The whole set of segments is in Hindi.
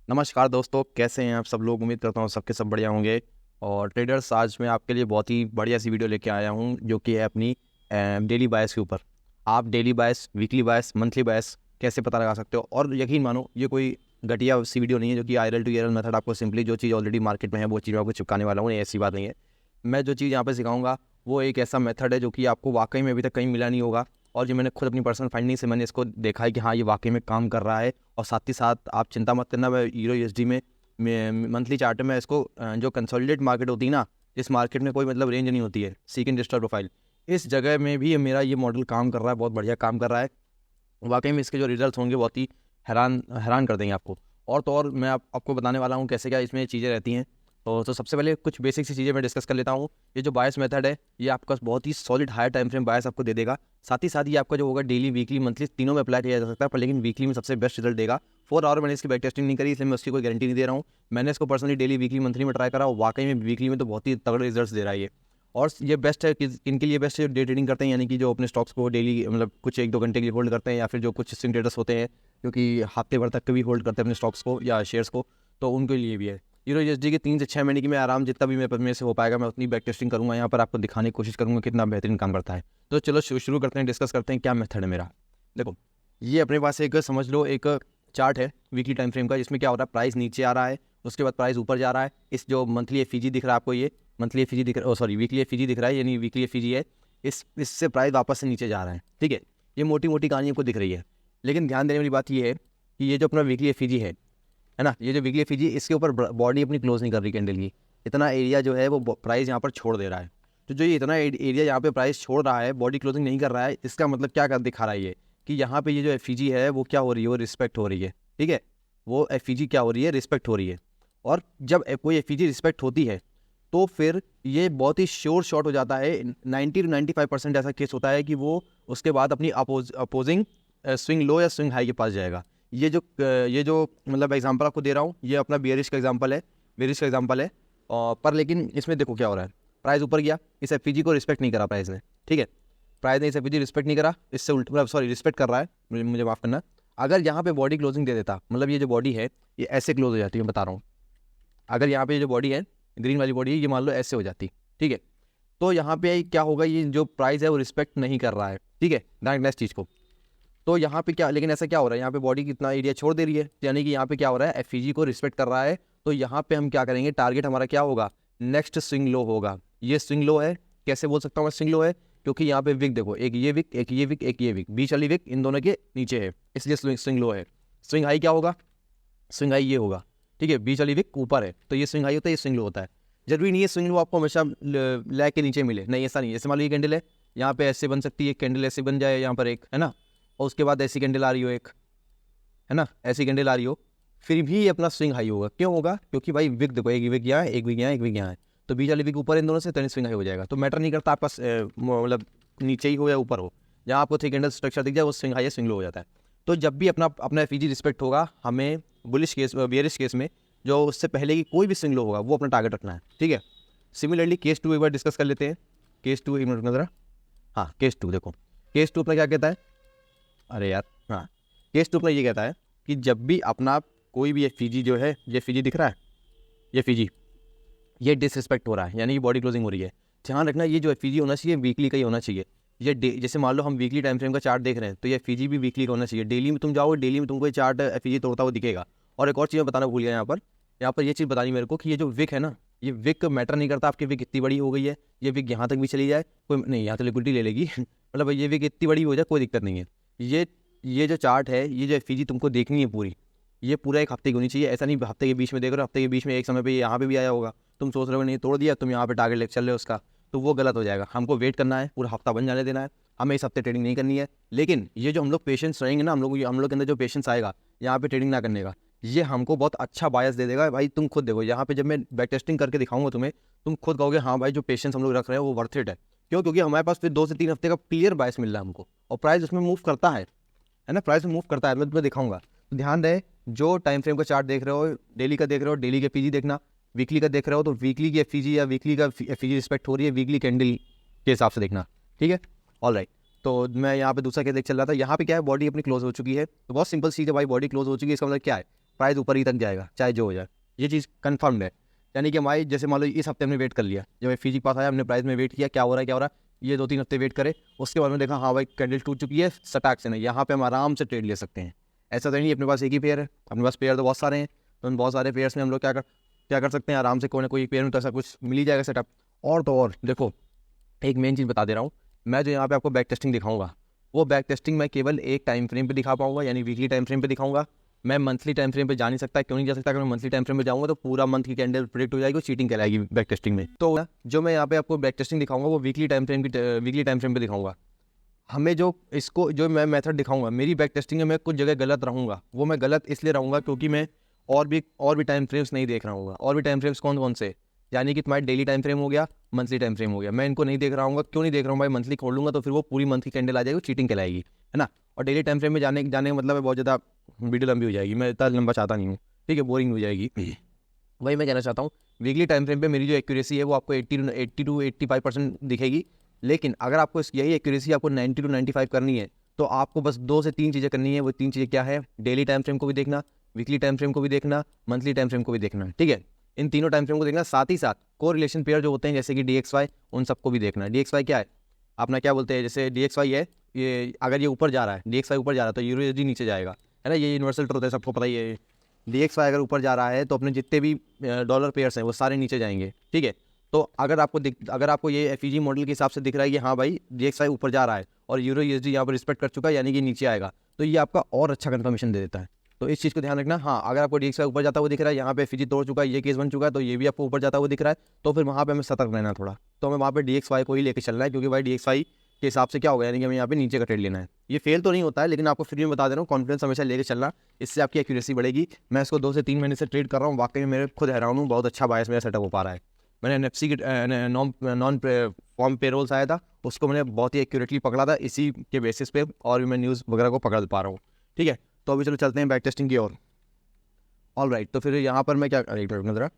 नमस्कार दोस्तों, कैसे हैं आप सब लोग। उम्मीद करता हूँ सबके सब बढ़िया होंगे। और ट्रेडर्स, आज मैं आपके लिए बहुत ही बढ़िया सी वीडियो लेके आया हूँ जो कि है अपनी डेली बायस के ऊपर। आप डेली बायस, वीकली बायस, मंथली बायस कैसे पता लगा सकते हो। और यकीन मानो, ये कोई घटिया सी वीडियो नहीं है जो कि आयरल टू ईयरल मेथड आपको सिंपली जो चीज़ ऑलरेडी मार्केट में है वो चीज़ मैं आपको चिपकाने वाला हूँ। ये ऐसी बात नहीं है। मैं जो चीज़ यहाँ पर सिखाऊंगा वो एक ऐसा मेथड है जो कि आपको वाकई में अभी तक कहीं मिला नहीं होगा। और जो मैंने खुद अपनी पर्सनल फाइंडिंग से मैंने इसको देखा है कि हाँ, ये वाकई में काम कर रहा है। और साथ ही साथ आप चिंता मत करना, मैं यूरो यूएसडी में मंथली चार्ट में इसको जो कंसोलिडेट मार्केट होती है ना, इस मार्केट में कोई मतलब रेंज नहीं होती है, सीक एंड डिस्टर्ब प्रोफाइल, इस जगह में भी मेरा ये मॉडल काम कर रहा है, बहुत बढ़िया काम कर रहा है। वाकई में इसके जो रिजल्ट होंगे बहुत ही हैरान हैरान कर देंगे आपको। और तो और मैं आपको बताने वाला हूँ कैसे क्या इसमें चीज़ें रहती हैं। तो सबसे पहले कुछ बेसिक सी चीज़ें मैं डिस्कस कर लेता हूँ। ये जो बायस मेथड है ये आपका बहुत ही सॉलिड हायर टाइम फ्रेम बायस आपको दे देगा। साथ ही साथ ये आपका जो होगा डेली, वीकली, मंथली तीनों में अप्लाई किया जा सकता है, पर लेकिन वीकली में सबसे बेस्ट रिजल्ट देगा। 4 आवर मैंने इसकी बैक टेस्टिंग नहीं करी, इसलिए मैं उसकी कोई गारंटी नहीं दे रहा हूँ। मैंने इसको पर्सनली डेली, वीकली, मंथली में ट्राई करा और वाकई में वीकली में तो बहुत ही तगड़े रिजल्ट दे रहा है ये। और ये बेस्ट है कि इनके लिए बेस्ट है जो डे ट्रेडिंग करते हैं, यानी कि जो अपने स्टॉक्स को डेली मतलब कुछ 1-2 घंटे के लिए होल्ड करते हैं, या फिर जो कुछ स्विंग ट्रेडर्स होते हैं जो कि हफ्ते भर तक कभी होल्ड करते हैं अपने स्टॉक्स को या शेयर्स को, तो उनके लिए भी है। यूरो यूएसडी के 3 से 6 महीने की मैं आराम जितना भी मेरे से हो पाएगा मैं उतनी बैक टेस्टिंग करूँगा। यहाँ पर आपको दिखाने की कोशिश करूँगा कितना बेहतरीन काम करता है। तो चलो शुरू करते हैं, डिस्कस करते हैं क्या मेथड है मेरा। देखो, ये अपने पास एक समझ लो एक चार्ट है वीकली टाइम फ्रेम का, जिसमें क्या हो रहा है, प्राइस नीचे आ रहा है, उसके बाद प्राइस ऊपर जा रहा है। इस जो मंथली एफईजी दिख रहा है आपको, ये मंथली एफईजी दिख रहा है, सॉरी वीकली एफईजी दिख रहा है, यानी वीकली एफईजी है, इससे प्राइस वापस से नीचे जा रहा है। ठीक है, ये मोटी मोटी कहानी आपको दिख रही है। लेकिन ध्यान देने वाली बात ये है कि ये जो अपना वीकली एफईजी है ना, ये जो वीकली एफईजी, इसके ऊपर बॉडी अपनी क्लोज नहीं कर रही कैंडल की। इतना एरिया जो है वो प्राइस यहाँ पर छोड़ दे रहा है। तो जो ये इतना एरिया यहाँ पे प्राइस छोड़ रहा है, बॉडी क्लोजिंग नहीं कर रहा है, इसका मतलब क्या दिखा रहा है ये कि यहाँ पे ये जो एफईजी है वो क्या हो रही है, वो रिस्पेक्ट हो रही है। ठीक है, वो एफईजी क्या हो रही है, रिस्पेक्ट हो रही है। और जब कोई एफईजी रिस्पेक्ट होती है तो फिर ये बहुत ही श्योर शॉट हो जाता है। 90 to 95% ऐसा केस होता है कि वो उसके बाद अपनी अपोजिंग स्विंग लो या स्विंग हाई के पास जाएगा। ये जो मतलब एग्जांपल आपको दे रहा हूँ, ये अपना बेयरिश का एग्जांपल है, बेयरिश का एग्जांपल है। पर लेकिन इसमें देखो क्या हो रहा है, प्राइस ऊपर गया, इस एफईजी को रिस्पेक्ट नहीं करा प्राइस ने। ठीक है, प्राइस ने इस एफईजी रिस्पेक्ट नहीं करा, इससे उल्टा मतलब सॉरी रिस्पेक्ट कर रहा है, मुझे माफ़ करना। अगर यहाँ पे बॉडी क्लोजिंग दे देता, मतलब ये जो बॉडी है ये ऐसे क्लोज हो जाती है, मैं बता रहा हूँ। अगर यहाँ पे जो बॉडी है, ग्रीन वाली बॉडी है, ये मान लो ऐसे हो जाती। ठीक है, तो यहाँ पे क्या होगा, ये जो प्राइस है वो रिस्पेक्ट नहीं कर रहा है। ठीक है, ध्यान रखना इस चीज़ को। तो यहाँ पे क्या, लेकिन ऐसा क्या हो रहा है, यहाँ पे बॉडी कितना एरिया छोड़ दे रही है, यानी कि यहाँ पे क्या हो रहा है, एफईजी को रिस्पेक्ट कर रहा है। तो यहाँ पे हम क्या करेंगे, टारगेट हमारा क्या होगा, नेक्स्ट स्विंग लो होगा। ये स्विंग लो है, कैसे बोल सकता हूँ मैं स्विंग लो है, क्योंकि यहाँ पे विक देखो, एक ये विक, एक ये विक, एक ये विक, बीच वाली विक इन दोनों के नीचे है, इसलिए स्विंग लो है। स्विंग हाई क्या होगा, स्विंग हाई ये होगा। ठीक है, बीच वाली विक ऊपर है तो ये स्विंग हाई होता है, ये स्विंग लो होता है। जरूरी नहीं है स्विंग लो आपको हमेशा लैग के नीचे मिले, नहीं ऐसा नहीं है। जैसे मान लो ये कैंडल है, यहाँ पे ऐसे बन सकती है, एक कैंडल ऐसे बन जाए यहाँ पर एक, है ना, और उसके बाद ऐसी कैंडल आ रही हो एक, है ना, ऐसी कैंडल आ रही हो, फिर भी ये अपना स्विंग हाई होगा। क्यों होगा, क्योंकि भाई विक देखो, एक विक यहाँ है, एक विक यहाँ है, एक विक यहाँ है, तो बीच वाली विक ऊपर इन दोनों से, तो स्विंग हाई हो जाएगा। तो मैटर नहीं करता आपका मतलब नीचे ही हो या ऊपर हो, जहाँ आपको 3 कैंडल स्ट्रक्चर दिख जाए वो स्विंग हाई या स्विंग लो हो जाता है। तो जब भी अपना एफईजी रिस्पेक्ट होगा, हमें बुलिश केस, बेयरिश केस में जो उससे पहले की कोई भी स्विंग लो होगा वो अपना टारगेट रखना है। ठीक है, सिमिलरली केस 2 एक बार डिस्कस कर लेते हैं। केस 2 एक मिनट नजर, हाँ केस 2 देखो, केस 2 अपना क्या कहता है, अरे यार हाँ, केस 2 अपना ये कहता है कि जब भी अपना कोई भी एफईजी जो है, ये एफईजी दिख रहा है, ये एफईजी ये डिसरिस्पेक्ट हो रहा है, यानी कि बॉडी क्लोजिंग हो रही है। ध्यान रखना, ये जो एफईजी होना चाहिए वीकली का ही होना चाहिए। ये जैसे मान लो हम वीकली टाइम फ्रेम का चार्ट देख रहे हैं, तो ये एफईजी भी वीकली का होना चाहिए। डेली में तुम जाओगे, डेली में तुमको ये चार्ट एफईजी तोड़ता हुआ दिखेगा। और एक और चीज़ मैं बताना भूल गया यहाँ पर ये चीज़ बतानी मेरे को कि ये जो विक है ना, ये विक मैटर नहीं करता आपकी विक इतनी बड़ी हो गई है, ये विक यहाँ तक भी चली जाए कोई नहीं, यहाँ तो लिक्विडिटी ले लेगी मतलब ये विक इतनी बड़ी हो जाए कोई दिक्कत नहीं है। ये जो चार्ट है, ये जो एफईजी तुमको देखनी है पूरी, ये पूरा एक हफ्ते की होनी चाहिए। ऐसा नहीं हफ्ते के बीच में देख रहे हो, हफ्ते के बीच में एक समय पे यहाँ पे भी आया होगा, तुम सोच रहे हो नहीं तोड़ दिया, तुम यहाँ पे टारगेट लेकर चल रहे हो उसका, तो वो गलत हो जाएगा। हमको वेट करना है, पूरा हफ्ता बन जाने देना है, हमें इस हफ्ते ट्रेडिंग नहीं करनी है। लेकिन ये जो हम लोग पेशेंस रहेंगे ना, हम लोग के अंदर जो पेशेंस आएगा यहाँ पे ट्रेडिंग ना करने का, ये हमको बहुत अच्छा बायस दे देगा। भाई तुम खुद देखो, यहाँ पे जब मैं बैक टेस्टिंग करके दिखाऊंगा तुम्हें, तुम खुद कहोगे हाँ भाई जो पेशेंस हम लोग रख रहे हैं वो वर्थ इट है। क्यों, क्योंकि हमारे पास फिर 2 से 3 हफ्ते का क्लियर बायस मिल रहा है हमको, और प्राइस उसमें मूव करता है ना, प्राइस में मूव करता है, मैं तुम्हें दिखाऊंगा। तो ध्यान रहे, जो टाइम फ्रेम का चार्ट देख रहे हो, डेली का देख रहे हो, डेली के एफईजी देखना, वीकली का देख रहे हो तो वीकली की एफईजी या वीकली का एफईजी रिस्पेक्ट हो रही है वीकली कैंडल के हिसाब से देखना। ठीक है, ऑल राइट। तो मैं यहाँ पे दूसरा क्या देख चल रहा था, यहाँ पे क्या है, बॉडी अपनी क्लोज हो चुकी है। तो बहुत सिंपल चीज़ है भाई, बॉडी क्लोज हो चुकी है, इसका मतलब क्या है, प्राइस ऊपर ही तक जाएगा चाहे जो हो जाए, ये चीज़ कन्फर्म्ड है। यानी कि हमारी जैसे मान लो इस हफ्ते हमने वेट कर लिया, जब FG के पास आया हमने प्राइस में वेट किया क्या हो रहा है क्या हो रहा है, ये 2-3 हफ्ते वेट करे, उसके बाद में देखा हाँ भाई कैंडल टूट चुकी है, सटाक से नहीं, यहाँ पे हम आराम से ट्रेड ले सकते हैं। ऐसा तो नहीं अपने पास एक ही पेयर है, अपने पास पेयर तो बहुत सारे हैं, तो उन बहुत सारे पेयर्स में हम लोग क्या कर सकते हैं, आराम से कोई ना कोई पेयर में तो ऐसा कुछ मिल ही जाएगा सेटअप। और तो और देखो एक मेन चीज़ बता दे रहा हूँ, मैं जो यहाँ पे आपको बैक टेस्टिंग दिखाऊंगा वो बैक टेस्टिंग मैं केवल एक टाइम फ्रेम पे दिखा पाऊंगा, यानी वीकली टाइम फ्रेम पे दिखाऊंगा। मैं मंथली टाइम फ्रेम पे जा नहीं सकता, क्यों नहीं जा सकता, अगर मैं मंथली टाइम फ्रेम पे जाऊंगा तो पूरा मंथ की कैंडल प्रेडिक्ट हो जाएगी, चीटिंग कहलाएगी बैक टेस्टिंग में। तो जो मैं यहाँ पे आपको बैक टेस्टिंग दिखाऊंगा वो वीकली टाइम फ्रेम पे दिखाऊंगा। हमें जो इसको जो मैं मेथड दिखाऊंगा, मेरी बैक टेस्टिंग में मैं कुछ जगह गलत रहूँगा, वो मैं गलत इसलिए रहूँगा क्योंकि मैं और भी टाइम फ्रेम्स नहीं देख रहा हूँ। और भी टाइम फ्रेम्स कौन कौन से, यानी कि तुम्हारा डेली टाइम फ्रेम हो गया, मंथली टाइम फ्रेम हो गया, मैं इनको नहीं देख रहा हूँ। क्यों नहीं देख रहा हूँ भाई, मंथली खोल लूँगा तो फिर वो पूरी मंथ की कैंडल आ जाएगी, चीटिंग कहलाएगी, है ना। और डेली टाइम फ्रेम में जाने का मतलब है बहुत ज़्यादा वीडियो लंबी हो जाएगी, मैं इतना लंबा चाहता नहीं हूँ, ठीक है, बोरिंग हो जाएगी। वही मैं कहना चाहता हूँ, वीकली टाइम फ्रेम पे मेरी जो एक्यूरेसी है वो आपको 80 to 85% दिखेगी। लेकिन अगर आपको यही एक्यूरेसी आपको 90 to 95 करनी है तो आपको बस 2 से 3 चीज़ें करनी है। वो 3 चीज़ें क्या है, डेली टाइम फ्रेम को भी देखना, वीकली टाइम फ्रेम को भी देखना, मंथली टाइम फ्रेम को भी देखना, ठीक है। इन तीनों टाइम फ्रेम को देखना, साथ ही साथ कोरिलेशन पेयर जो होते हैं जैसे कि DXY, उन सबको भी देखना। DXY क्या है, अपना क्या बोलते हैं, जैसे DXY है ये, अगर ये ऊपर जा रहा है, DXY ऊपर जा रहा है तो यूरो नीचे जाएगा, है ना, ये यूनिवर्सल ट्रूथ है, सबको पता ही है। DXY अगर ऊपर जा रहा है तो अपने जितने भी डॉलर पेयर्स हैं वो सारे नीचे जाएंगे, ठीक है। तो अगर आपको ये FEG मॉडल के हिसाब से दिख रहा है कि हाँ भाई DXY ऊपर जा रहा है और यूरो USD यहाँ पर रिस्पेक्ट कर चुका है, यानी कि नीचे आएगा, तो ये आपका और अच्छा कंफर्मेशन दे देता है। तो इस चीज़ को ध्यान रखना। हाँ, अगर आपको DXY ऊपर जाता हुआ दिख रहा है, यहाँ पे FEG तोड़ चुका है, ये केस बन चुका है, तो ये भी आपको ऊपर जाता हुआ दिख रहा है, तो फिर वहाँ पे हमें सतर्क रहना थोड़ा, तो हमें वहाँ पे DXY को ही लेकर चलना है, क्योंकि भाई DXY के हिसाब से क्या होगा, यानी कि हमें यहाँ पे नीचे का ट्रेड लेना है। ये फेल तो नहीं होता है, लेकिन आपको फिर भी बता दे रहा हूँ, कॉन्फिडेंस हमेशा लेकर चलना, इससे आपकी एक्यूरेसी बढ़ेगी। मैं इसको 2 से 3 महीने से ट्रेड कर रहा हूँ, वाकई में मेरे खुद हैरान हूँ, बहुत अच्छा बायस मेरा सेटअप हो पा रहा है। मैंने NFC की नॉन फॉर्म पेरोल्स आया था, उसको मैंने बहुत ही एक्यूरेटली पकड़ा था, इसी के बेसिस पे और भी मैं न्यूज़ वगैरह को पकड़ पा रहा हूँ, ठीक है। तो अभी चलो चलते हैं बैक टेस्टिंग की ओर। ऑल राइट, तो फिर यहाँ पर मैं क्या, एक मिनट ज़रा,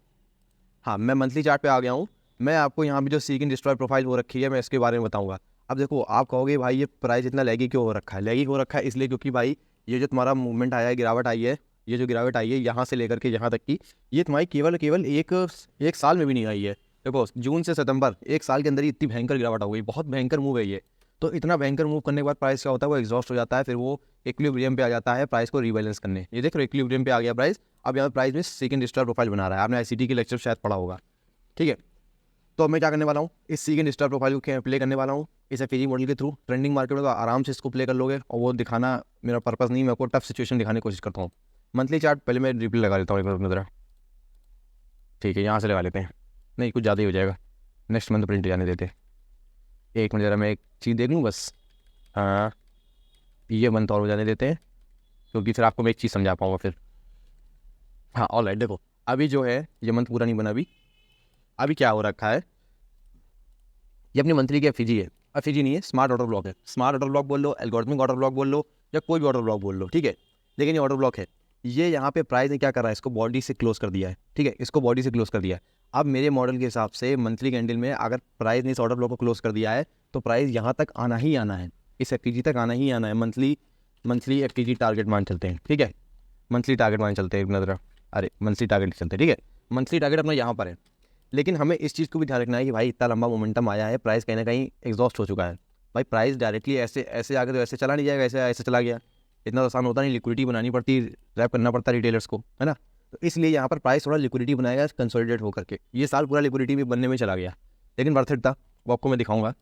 हाँ मैं मंथली चार्ट पे आ गया हूँ। मैं आपको यहाँ पे जो सीक एंड डिस्ट्रॉय प्रोफाइल हो रखी है मैं इसके बारे में बताऊँगा। अब देखो, आप कहोगे भाई ये प्राइस इतना लैगी क्यों हो रखा है, लैगी हो रखा है इसलिए क्योंकि भाई ये जो तुम्हारा मूवमेंट आया है, गिरावट आई है, ये जो गिरावट आई है यहाँ से लेकर के यहाँ तक की, ये तुम्हारी केवल एक साल में भी नहीं आई है। देखो जून से सितंबर, एक साल के अंदर ही इतनी भयंकर गिरावट हो गई, बहुत भयंकर मूव है ये। तो इतना भयंकर मूव करने के बाद प्राइस क्या होता है, वो एग्जॉस्ट हो जाता है, फिर वो इक्विलिब्रियम पे आ जाता है प्राइस को रीबैलेंस करने। ये देखो इक्विलिब्रियम पे आ गया प्राइस, अब यहाँ प्राइस में सीक एंड डिस्ट्रॉय प्रोफाइल बना रहा है, आपने ICT के लेक्चर शायद पढ़ा होगा, ठीक है। तो मैं क्या करने वाला हूँ, इस सीक एंड डिस्ट्रॉय प्रोफाइल को प्ले करने वाला हूँ इस FEG मॉडल के थ्रू। ट्रेंडिंग मार्केट में तो आराम से इसको प्ले कर लोगे, और वो दिखाना मेरा पर्पस नहीं, मैं आपको टफ सिचुएशन दिखाने की कोशिश करता हूँ। मंथली चार्ट पहले मैं रिप्ले लगा लेता हूँ एक बार ज़रा, ठीक है, यहाँ से लगा लेते हैं, नहीं कुछ ज़्यादा ही हो जाएगा, नेक्स्ट मंथ प्रिंट जाने देते। एक मिनट ज़रा मैं एक चीज़ देख लूँ बस, हाँ ये मंथ और हो जाने देते हैं, क्योंकि फिर आपको मैं एक चीज़ समझा पाऊँगा फिर। हाँ ऑल राइट, देखो अभी जो है ये मंथ पूरा नहीं बना, अभी क्या हो रखा है, ये अपनी मंथली की FEG है, FEG नहीं है, स्मार्ट ऑर्डर ब्लॉक है। स्मार्ट ऑर्डर ब्लॉक बोल लो, एल्गोरिथमिक ऑर्डर ब्लॉक बोल लो, या कोई भी ऑर्डर ब्लॉक बोल लो, ठीक है, लेकिन ये ऑर्डर ब्लॉक है। ये यहाँ पे प्राइस ने क्या कर रहा है, इसको बॉडी से क्लोज कर दिया है, ठीक है, इसको बॉडी से क्लोज कर दिया है। अब मेरे मॉडल के हिसाब से मंथली कैंडल में अगर प्राइस ने इस ऑर्डर ब्लॉक को क्लोज कर दिया है तो प्राइस यहाँ तक आना ही आना है, इस FEG तक आना ही आना है। मंथली FEG टारगेट मान चलते हैं, ठीक है, मंथली टारगेट मान चलते हैं एक नजर, अरे मंथली टारगेट चलते हैं, ठीक है, मंथली टारगेट अपना यहाँ पर है। लेकिन हमें इस चीज़ को भी ध्यान रखना है कि भाई इतना लंबा मोमेंटम आया है, प्राइस कहीं ना कहीं एग्जॉस्ट हो चुका है। भाई प्राइस डायरेक्टली ऐसे आगे तो ऐसे चला नहीं जाएगा, ऐसे चला गया, इतना आसान होता नहीं, लिक्विडिटी बनानी पड़ती, रैप करना पड़ता रिटेलर्स को, है ना। तो इसलिए यहाँ पर प्राइस थोड़ा लिक्विडिटी बनाएगा कंसोलिडेट होकर के। ये साल पूरा लिक्विडिटी भी बनने में चला गया, लेकिन वर्थ इट था, वो आपको मैं दिखाऊंगा।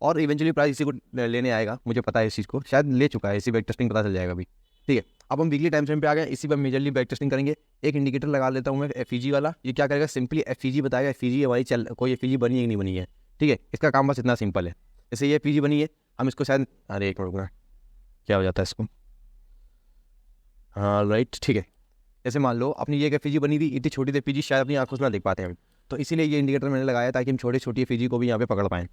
और इवेंचुअली प्राइस इसी को लेने आएगा, मुझे पता है इस चीज़ को, शायद ले चुका है, इसी बैक टेस्टिंग पता चल जाएगा अभी, ठीक है। अब हम वीकली टाइम फ्रेम पे आ गए, इसी पर मेजरली बैक टेस्टिंग करेंगे। एक इंडिकेटर लगा लेता हूँ मैं FEG वाला, ये क्या करेगा, सिंपली FEG बताएगा FEG हमारी कोई FEG बनी है कि नहीं बनी है, ठीक है। इसका काम बस इतना सिंपल है, जैसे ये FEG बनी है, हम इसको शायद, अरे एक मिनट, क्या हो जाता है इसको, हाँ राइट, ठीक है। जैसे मान लो अपनी ये FEG बनी थी, इतनी छोटी सी FEG शायद अपनी आंखों से ना देख पाते हैं, तो इसीलिए ये इंडिकेटर मैंने लगाया ताकि हम छोटी FEG को भी यहाँ पे पकड़ पाएँ,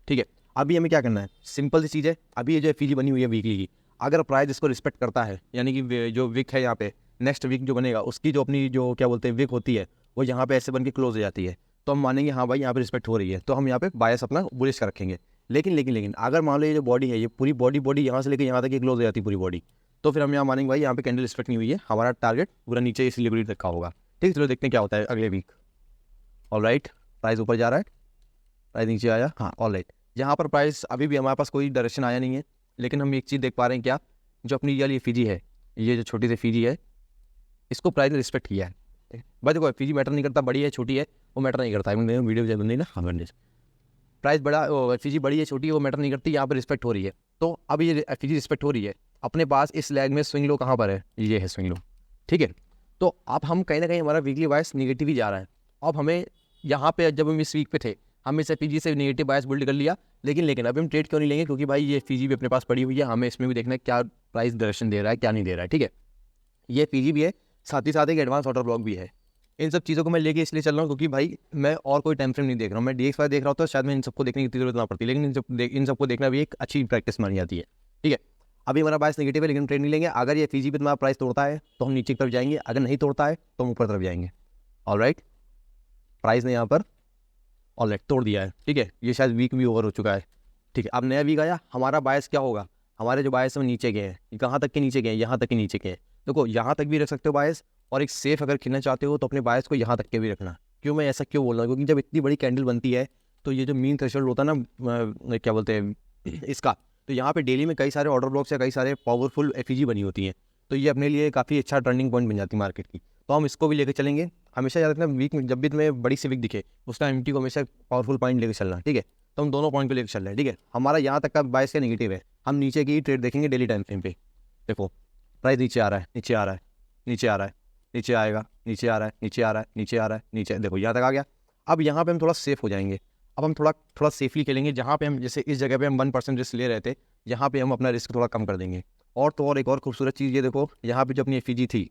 ठीक है। अभी हमें क्या करना है, सिंपल सी चीज़ है, अभी ये जो FEG बनी हुई है वीकली की, अगर प्राइस इसको रिस्पेक्ट करता है, यानी कि जो विक है यहाँ पे, नेक्स्ट वीक जो बनेगा उसकी जो अपनी जो क्या बोलते हैं विक होती है, वो यहाँ पे ऐसे बन के क्लोज हो जाती है, तो हम मानेंगे हाँ भाई यहाँ पे रिस्पेक्ट हो रही है, तो हम यहाँ पे बायस अपना बुलिश का रखेंगे। लेकिन अगर मान लो ये जो बॉडी है, ये पूरी बॉडी यहाँ से लेकर यहाँ तक ये क्लोज हो जाती है पूरी बॉडी, तो फिर हम यहाँ मानेंगे भाई यहाँ पे कैंडल रिस्पेक्ट नहीं हुई है, हमारा टारगेट पूरा नीचे इस लिक्विडिटी तक का होगा। ठीक है, चलो देखते हैं क्या होता है अगले वीक। ऑलराइट, प्राइस ऊपर जा रहा है, प्राइस नीचे आया। हाँ ऑलराइट, यहाँ पर प्राइस अभी भी हमारे पास कोई डायरेक्शन आया नहीं है, लेकिन हम एक चीज़ देख पा रहे हैं क्या, जो अपनी ये वाली FEG है, ये जो छोटी सी FEG है, इसको प्राइस ने रिस्पेक्ट किया है। भाई देखो FEG मैटर नहीं करता, बड़ी है छोटी है वो मैटर नहीं करता है, वीडियो बन रही ना। हाँ प्राइस बड़ा FEG बड़ी है छोटी है वो मैटर नहीं करती, यहाँ पर रिस्पेक्ट हो रही है। तो अब ये FEG रिस्पेक्ट हो रही है, अपने पास इस लैग में स्विंग लो कहाँ पर है, ये है स्विंग लो। ठीक है, तो अब हम कहीं ना कहीं हमारा वीकली बायस निगेटिव ही जा रहा है। अब हमें यहाँ पे जब हम इस वीक पे थे, हम इस FEG से नेगेटिव बायस बिल्ड कर लिया, लेकिन अभी हम ट्रेड क्यों नहीं लेंगे, क्योंकि भाई ये FEG भी अपने पास पड़ी हुई है, हमें इसमें भी देखना है क्या प्राइस डायरेक्शन दे रहा है क्या नहीं दे रहा है। ठीक है, ये FEG भी है, साथ ही साथ एक एडवांस ऑर्डर ब्लॉक भी है। इन सब चीज़ों को मैं लेके इसलिए चल रहा हूँ क्योंकि भाई मैं और कोई टाइम फ्रेम नहीं देख रहा हूँ, मैं DXY देख रहा होता तो शायद मैं इन सबको देखने की जरूरत ना पड़ती, लेकिन इन सबको देखना भी एक अच्छी प्रैक्टिस मानी जाती है। ठीक है, अभी हमारा बायस नेगेटिव है लेकिन ट्रेड नहीं लेंगे। अगर ये FEG पे तुम्हारा प्राइस तोड़ता है तो हम नीचे की तरफ जाएंगे, अगर नहीं तोड़ता है तो हम ऊपर तरफ जाएंगे। ऑलराइट, प्राइस ने यहाँ पर ऑलराइट तोड़ दिया है। ठीक है, ये शायद वीक भी ओवर हो चुका है। ठीक है, अब नया वीक आया, हमारा बायस क्या होगा, हमारे जो बायस है वो नीचे गए हैं। कहाँ तक के नीचे गए हैं, यहाँ तक के नीचे गए हैं। देखो यहाँ तक भी रख सकते हो बायस, और एक सेफ अगर खिलना चाहते हो तो अपने बायस को यहाँ तक के भी रखना। क्यों मैं ऐसा क्यों बोल रहा हूँ, क्योंकि जब इतनी बड़ी कैंडल बनती है तो ये जो मीन थ्रेशोल्ड होता है ना, क्या बोलते हैं इसका, तो यहाँ पे डेली में कई सारे ऑर्डर ब्लॉक्स या कई सारे पावरफुल FEG बनी होती हैं, तो ये अपने लिए काफ़ी अच्छा टर्निंग पॉइंट बन जाती है मार्केट की। तो हम इसको भी लेकर चलेंगे। हमेशा याद रखना वीक में जब भी तुम्हें बड़ी सी वीक दिखे उसका MT को हमेशा पावरफुल पॉइंट लेकर चलना। ठीक है, तो हम दोनों पॉइंट को लेकर चल रहे हैं। ठीक है, हमारा यहाँ तक का बायस का नेगेटिव है, हम नीचे की ट्रेड देखेंगे डेली टाइम फ्रेम पे। देखो प्राइस नीचे आ रहा है, नीचे आ रहा है, नीचे आ रहा है, नीचे आएगा, नीचे आ रहा है, नीचे आ रहा है, नीचे आ रहा है, नीचे, देखो यहाँ तक आ गया। अब यहाँ पे हम थोड़ा सेफ हो जाएंगे, अब हम थोड़ा सेफली खेलेंगे। जहाँ पे हम जैसे इस जगह पे हम 1% रिस्क ले रहे थे, यहाँ पे हम अपना रिस्क थोड़ा कम कर देंगे। और तो और एक और खूबसूरत चीज़ ये देखो, यहाँ पे जो अपनी FEG थी,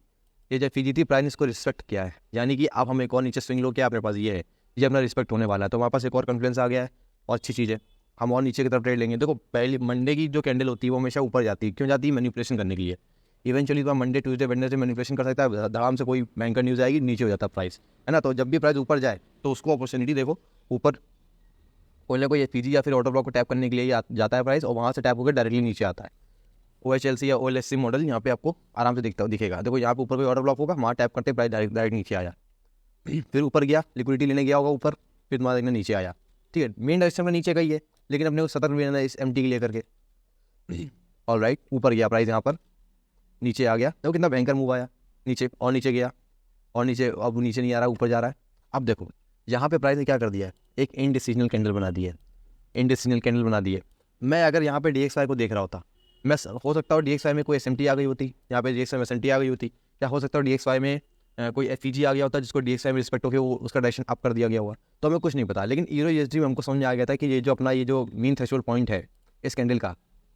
ये जो FEG थी प्राइस ने इसको रिस्पेक्ट किया है, यानी कि अब हम एक और नीचे स्विंग लो क्या अपने पास ये है, ये अपना रिस्पेक्ट होने वाला है। तो हमारे पास एक और कॉन्फिडेंस आ गया है और अच्छी चीज़ है, हम और नीचे की तरफ ट्रेड लेंगे। देखो पहले मंडे की जो कैंडल होती है वो हमेशा ऊपर जाती है, क्यों जाती है, मैनिपुलेशन करने के लिए। इवेंचुअली तो मंडे ट्यूसडे वेडनेसडे मैनिपुलेशन कर सकता है, धड़ाम से कोई बैंकर न्यूज़ आएगी नीचे हो जाता है प्राइस, है ना। तो जब भी प्राइस ऊपर जाए तो उसको अपॉर्चुनिटी देखो, ऊपर कोई ना कोई FEG या फिर ऑर्डर ब्लॉक को टैप करने के लिए जाता है प्राइस, और वहाँ से टैप होकर डायरेक्टली नीचे आता है। OHLC या OLSC मॉडल यहाँ पे आपको आराम से दिखेगा। देखो यहाँ पे ऊपर कोई ऑर्डर ब्लॉक होगा, वहाँ टैप करते प्राइस डायरेक्ट नीचे आया, फिर ऊपर गया लिक्विडिटी लेने गया होगा ऊपर, फिर तुम्हारा देखना नीचे आया। ठीक है, मेन डायरेक्शन में नीचे गई है, लेकिन अपने को सतर्क रहना है इस MT के लिए करके। ऑलराइट, ऊपर गया प्राइस, यहाँ पर नीचे आ गया, देखो कितना भयंकर मूव आया, नीचे और नीचे गया और नीचे, अब नीचे नहीं आ रहा ऊपर जा रहा है। अब देखो यहाँ पे प्राइस ने क्या कर दिया है, एक इनडिसीजनल कैंडल बना दी है, इनडिसीजनल कैंडल बना दी है। मैं अगर यहाँ पे DXY को देख रहा होता, मैं हो सकता है DXY में कोई SMT आ गई होती, यहाँ पे DXY में SMT आ गई होती, या हो सकता है DXY में कोई FEG आ गया होता जिसको DXY में रिस्पेक्ट होकर वो उसका डायरेक्शन अप कर दिया गया हुआ, तो हमें कुछ नहीं पता। लेकिन यूरो USD में हमको समझ में आ गया था कि ये जो अपना ये जो मीन थ्रेशोल्ड पॉइंट है इस कैंडल का,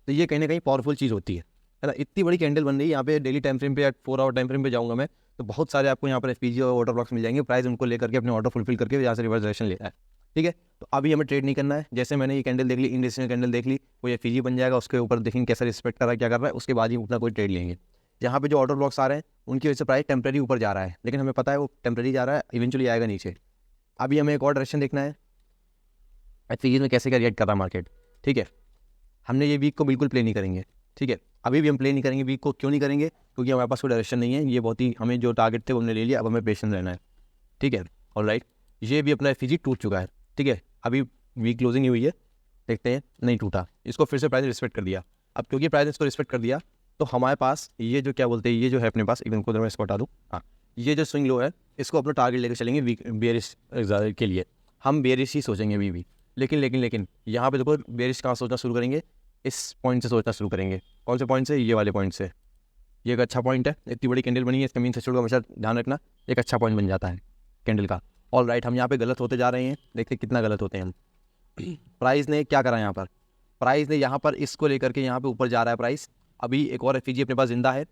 तो ये कहीं ना कहीं पावरफुल चीज़ होती है ना। इतनी बड़ी कैंडल बन रही है यहाँ पे, डेली टाइम फ्रेम पे या 4 आवर टाइम फ्रेम पे जाऊँगा मैं तो बहुत सारे आपको यहाँ पर FEG और ऑर्डर ब्लॉक्स मिल जाएंगे, प्राइस उनको लेकर के अपने ऑर्डर फुलफिल करके यहाँ से रिवर्स डायरेक्शन लेता है। ठीक है, तो अभी हमें ट्रेड नहीं करना है। जैसे मैंने ये कैंडल देख ली, इंडिसीजनल कैंडल देख ली, वो FEG बन जाएगा, उसके ऊपर देखेंगे कैसा रिस्पेक्ट कर रहा है क्या कर रहा है, उसके बाद ही अपना कोई ट्रेड लेंगे। यहाँ पे जो ऑर्डर ब्लॉक्स आ रहे हैं उनकी वजह से प्राइस टेम्प्रेरी ऊपर जा रहा है, लेकिन हमें पता है वो टेम्प्रेरी जा रहा है, इवेंचुअली आएगा नीचे। अभी हमें एक और डायरेक्शन देखना है FEG में कैसे क्या रिएक्ट कर रहा है मार्केट। ठीक है, हमने ये वीक को बिल्कुल प्ले नहीं करेंगे। ठीक है, अभी भी हम प्ले नहीं करेंगे वीक को। क्यों नहीं करेंगे, क्योंकि हमारे पास कोई डायरेक्शन नहीं है, ये बहुत ही हमें जो टारगेट थे वो हमने ले लिया, अब हमें पेशेंस रहना है। ठीक है, ऑलराइट, ये भी अपना FEG टूट चुका है। ठीक है, अभी वीक क्लोजिंग ही हुई है, देखते हैं, नहीं टूटा, इसको फिर से प्राइस रिस्पेक्ट कर दिया। अब क्योंकि प्राइस इसको रिस्पेक्ट कर दिया तो हमारे पास ये जो क्या बोलते हैं, ये जो है अपने पास एकदम को मैं इसको हटा दूँ, हाँ, ये जो स्विंग लो है इसको अपना टारगेट लेकर चलेंगे वीक बेरिश के लिए। हम बेरिश ही सोचेंगे अभी भी, लेकिन यहाँ पे देखो बेरिश कहाँ सोचना शुरू करेंगे, इस पॉइंट से सोचना शुरू करेंगे। कौन से पॉइंट से, ये वाले पॉइंट से। ये एक अच्छा पॉइंट है, इतनी बड़ी कैंडल बनी है, इसका मीन थ्रेशोल्ड का हमेशा ध्यान रखना, एक अच्छा पॉइंट बन जाता है कैंडल का। ऑलराइट, हम यहाँ पे गलत होते जा रहे हैं, देखते कितना गलत होते हैं हम। प्राइस ने क्या करा यहाँ पर, प्राइस ने यहाँ पर इसको लेकर के यहाँ पे ऊपर जा रहा है प्राइस। अभी एक और FEG अपने पास जिंदा है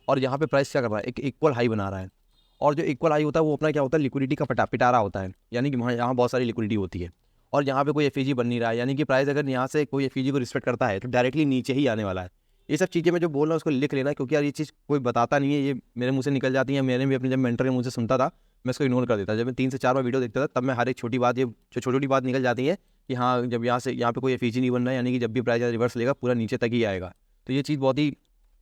और यहाँ पे प्राइस क्या कर रहा है, एक इक्वल हाई बना रहा है। और जो इक्वल हाई होता है वो अपना क्या होता है, लिक्विडिटी का पिटारा होता है, यानी कि वहाँ यहाँ बहुत सारी लिक्विडिटी होती है और यहाँ पे कोई FEG बन नहीं रहा है, यानी कि प्राइस अगर यहाँ से कोई FEG को रिस्पेक्ट करता है तो डायरेक्टली नीचे ही आने वाला है। ये सब चीज़ें मैं जो बोल रहा हूँ उसको लिख लेना, क्योंकि यार ये चीज़ कोई बताता नहीं है, ये मेरे मुँह से निकल जाती है। मैंने भी अपने जब मेंटर के मुँह से सुनता था मैं इसको इग्नोर कर देता, जब मैं 3 से 4 बार वीडियो देखता था तब मैं हर एक छोटी बात, ये जो छोटी छोटी बात निकल जाती है कि हाँ जब यहाँ से यहाँ पे कोई FEG नहीं बन रहा है, यानी कि जब भी प्राइस रिवर्स लेगा पूरा नीचे तक ही आएगा। तो ये चीज़ बहुत ही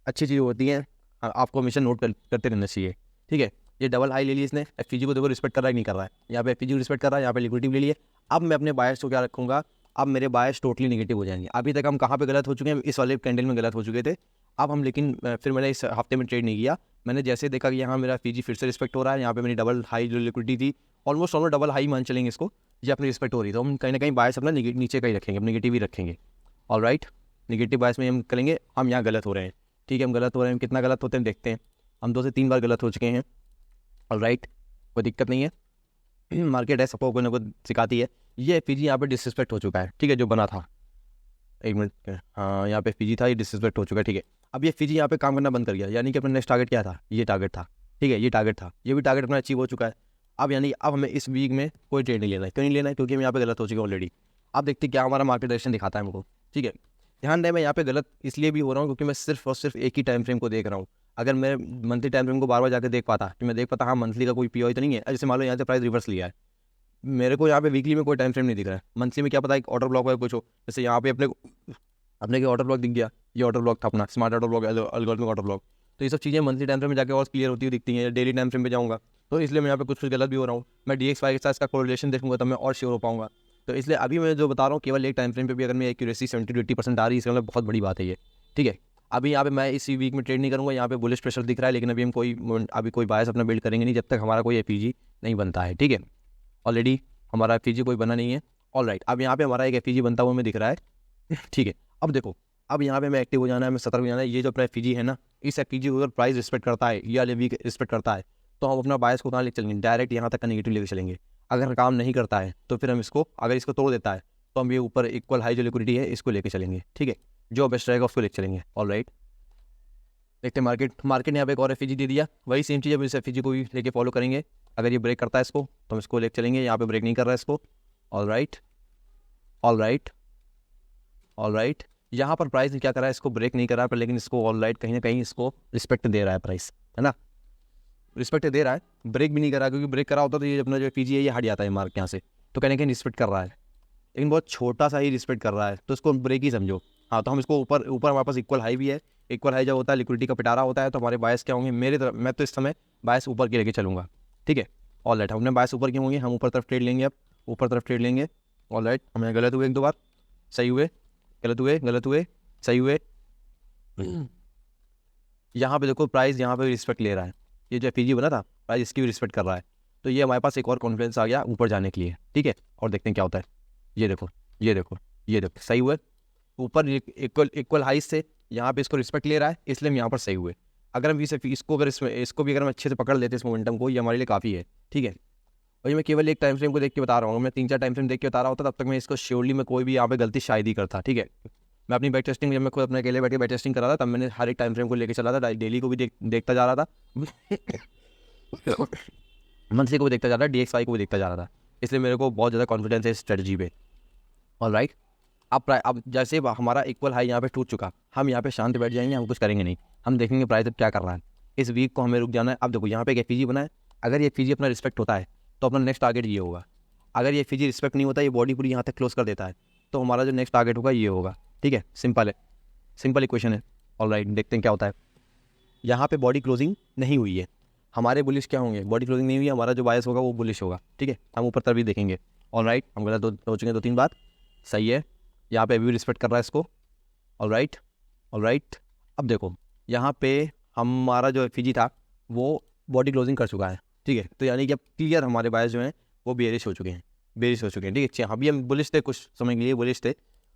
अच्छी चीज़ होती हैं, आपको हमेशा नोट करते रहना चाहिए। ठीक है, ये डबल हाई ले ली इसने, एफपीजी को देखो रिस्पेक्ट कर रहा है नहीं कर रहा है, यहाँ पे एफपीजी को रिस्पेक्ट कर रहा है, यहाँ पे लिक्विडिटी ले लिए। अब मैं अपने बायर्स को क्या रखूँगा, अब मेरे बायर्स टोटली नेगेटिव हो जाएंगे। अभी तक हम कहाँ पे गलत हो चुके हैं, इस वाले कैंडल में गलत हो चुके थे। अब हम लेकिन फिर मैंने इस हफ्ते में ट्रेड नहीं किया, मैंने जैसे देखा कि यहाँ मेरा एफपीजी फिर से रिस्पेक्ट हो रहा है, यहाँ पे मेरी डबल हाई जो लिक्विडिटी थी ऑलमोस्ट डबल हाई मान चलेंगे इसको, ये अपनी रिस्पेक्ट हो रही, तो हम कहीं ना कहीं बायर्स अपना नीचे का ही रखेंगे, नेगेटिव ही रखेंगे। ऑलराइट, नेगेटिव बायस में हम करेंगे, हम यहाँ गलत हो रहे हैं। ठीक है, हम गलत हो रहे हैं, कितना गलत होते हैं देखते हैं। हम 2 से 3 बार गलत हो चुके हैं। ऑलराइट, कोई दिक्कत नहीं है, मार्केट है, सबको कोई ना कोई सिखाती है। ये एफपीजी यहाँ पे डिसरिस्पेक्ट हो चुका है। ठीक है, जो बना था, एक मिनट, हाँ यहाँ पे एफपीजी था, ये डिसरिस्पेक्ट हो चुका है। ठीक है, अब ये एफपीजी यहाँ पे काम करना बंद कर गया, यानी कि अपना नेक्स्ट टारगेट क्या था, ये टारगेट था। ठीक है, ये टारगेट था, ये भी टारगेट अपना अचीव हो चुका है। अब यानी अब हमें इस वीक में कोई ट्रेड नहीं लेना है। क्यों नहीं लेना है, क्योंकि हम यहाँ पे गलत हो चुके हैं ऑलरेडी। अब देखते क्या हमारा मार्केट डायरेक्शन दिखाता है हमको। ठीक है, ध्यान दें, मैं यहाँ पे गलत इसलिए भी हो रहा हूँ क्योंकि मैं सिर्फ और सिर्फ एक ही टाइम फ्रेम को देख रहा हूँ। अगर मैं मंथली टाइम फ्रेम को बार बार जाकर देख पाता, कि मैं देख पाता हाँ मंथली का कोई पीओ तो नहीं है, जैसे मान लो यहाँ से प्राइस रिवर्स लिया है, मेरे को यहाँ पे वीकली में कोई टाइम फ्रेम नहीं दिख रहा है। मंथली में क्या पता एक ऑर्डर ब्लॉक है कुछ हो, जैसे यहाँ पे अपने ऑर्डर ब्लॉक दिख गया, ये ऑर्डर ब्लॉक था अपना smart order block, algorithmic order block. तो ये सब चीज़ें मंथली टाइम फ्रेम में जाकर और क्लियर होती हुई दिखती हैं, डेली टाइम फ्रेम पे जाऊँगा तो इसलिए मैं यहाँ पे कुछ गलत भी हो रहा हूँ। मैं DXY के साथ इसका कोरिलेशन देखूंगा तब मैं और श्योर हो पाऊंगा। तो इसलिए अभी मैं जो बता रहा हूँ केवल एक टाइम फ्रेम पे भी अगर मैं एक्यूरेसी 70 to 80% आ रही है, इसका मतलब बहुत बड़ी बात है ये। ठीक है, अभी यहाँ पे मैं इसी वीक में ट्रेड नहीं करूँगा, यहाँ पे बुलिश प्रेशर दिख रहा है, लेकिन अभी कोई बायस अपना बिल्ड करेंगे नहीं जब तक हमारा कोई एफपीजी नहीं बनता है। ठीक है, ऑलरेडी हमारा एफपीजी कोई बना नहीं है। ऑलराइट, अब यहाँ पे हमारा एक एफपीजी बनता हुआ हमें दिख रहा है। ठीक है, अब देखो, अब यहाँ पे मैं एक्टिव हो जाना है, मैं सतर्क हो जाना है। ये जो अपना एफपीजी है ना, इस एफपीजी को अगर प्राइस रिस्पेक्ट करता है या वीक रिस्पेक्ट करता है तो हम अपना बायस को कहाँ लेकर चलेंगे, डायरेक्ट यहाँ तक का नेगेटिव लेकर चलेंगे। अगर काम नहीं करता है तो फिर हम इसको, अगर इसको तोड़ देता है तो हम ये ऊपर इक्वल हाई जो लिक्विडिटी है इसको लेके चलेंगे। ठीक है, जो बेस्ट रहेगा उसको लेकर चलेंगे। ऑलराइट, देखते हैं मार्केट ने यहाँ पे एक और एफपीजी दे दिया, वही सेम चीज़ है, इस एफपीजी को भी लेके फॉलो करेंगे। अगर ये ब्रेक करता है इसको तो हम इसको लेकर चलेंगे, यहाँ पे ब्रेक नहीं कर रहा है इसको। ऑलराइट, ऑलराइट, ऑलराइट, यहाँ पर प्राइस क्या कर रहा है, इसको ब्रेक नहीं कर रहा है, लेकिन इसको ऑलराइट कहीं ना कहीं इसको रिस्पेक्ट दे रहा है, प्राइस है ना, रिस्पेक्ट दे रहा है, ब्रेक भी नहीं कर रहा, क्योंकि ब्रेक करा होता तो ये अपना जो पीजी है ये हट जाता है मार्क यहाँ से। तो कहीं ना कहीं रिस्पेक्ट कर रहा है, लेकिन बहुत छोटा सा ही रिस्पेक्ट कर रहा है, तो इसको ब्रेक ही समझो। हाँ, तो हम इसको ऊपर हमारे पास इक्वल हाई भी है, इक्वल हाई जब होता है लिक्विडिटी का पिटारा होता है तो हमारे बायस क्या होंगे, मेरे तरफ मैं तो इस समय बायस ऊपर के लेके चलूँगा। ठीक है, ऑलराइट, हमने बायस ऊपर के होंगे, हम ऊपर तरफ ट्रेड लेंगे, अब ऊपर तरफ ट्रेड लेंगे। ऑलराइट, हमें गलत हुए 1-2 बार, सही हुए, गलत हुए, गलत हुए, सही हुए। यहाँ पे देखो प्राइस यहाँ पे भी रिस्पेक्ट ले रहा है, ये जो पीजी बना था प्राइस इसकी भी रिस्पेक्ट कर रहा है, तो ये हमारे पास एक और कॉन्फिडेंस आ गया ऊपर जाने के लिए। ठीक है, और देखते हैं क्या होता है। ये देखो, ये देखो, ये देखो, सही हुए, ऊपर इक्वल हाइट से यहाँ पे इसको रिस्पेक्ट ले रहा है, इसलिए हम यहाँ पर सही हुए। अगर हम इसको भी अगर हम अच्छे से पकड़ लेते इस मोमेंटम को, ये हमारे लिए काफ़ी है। ठीक है, और ये मैं केवल एक टाइम फ्रेम को देख के बता रहा हूँ, मैं 3-4 टाइम फ्रेम देख के बता रहा होता तब तक मैं इसको श्योरली मैं कोई भी यहाँ पे गलती शायद ही करता। ठीक है, मैं अपनी बैक टेस्टिंग, जब मैं खुद अपने अकेले बैठ के बैक टेस्टिंग कर रहा था तब मैंने हर एक टाइम फ्रेम को लेकर चला था, डेली को भी देखता जा रहा था, मंथली को भी देखता जा रहा था, DXY को भी देखता जा रहा था, इसलिए मेरे को बहुत ज़्यादा कॉन्फिडेंस है इस स्ट्रेटजी पे। ऑलराइट, अब जैसे हमारा इक्वल हाई यहाँ पे टूट चुका, हम यहाँ पे शांत बैठ जाएंगे, हम कुछ करेंगे नहीं, हम देखेंगे प्राइस अब क्या कर रहा है। इस वीक को हमें रुक जाना है। अब देखो यहाँ पे एक एफपीजी बना है, अगर ये एफपीजी अपना रिस्पेक्ट होता है तो अपना नेक्स्ट टारगेट ये होगा। अगर ये एफपीजी रिस्पेक्ट नहीं होता, ये बॉडी पूरी यहाँ तक क्लोज कर देता है, तो हमारा जो नेक्स्ट टारगेट होगा ये होगा। ठीक है, सिंपल है, सिंपल इक्वेशन है। ऑलराइट, देखते हैं क्या होता है। यहाँ पे बॉडी क्लोजिंग नहीं हुई है, हमारे बुलिश क्या होंगे, बॉडी क्लोजिंग नहीं हुई है, हमारा जो बायस होगा वो बुलिश होगा। ठीक है, हम ऊपर तरफ भी देखेंगे। ऑलराइट, हम गलत हो चुके हैं 2-3 बार, सही है, यहाँ पे अभी भी रिस्पेक्ट कर रहा है इसको। ऑलराइट, ऑलराइट, अब देखो यहाँ पे हमारा जो एफपीजी था वो बॉडी क्लोजिंग कर चुका है। ठीक है, तो यानी कि अब क्लियर हमारे बायस जो हैं वो बेरिश हो चुके हैं, बेरिश हो चुके हैं। ठीक है, अभी हम बुलिश थे, कुछ समय के लिए बुलिश थे,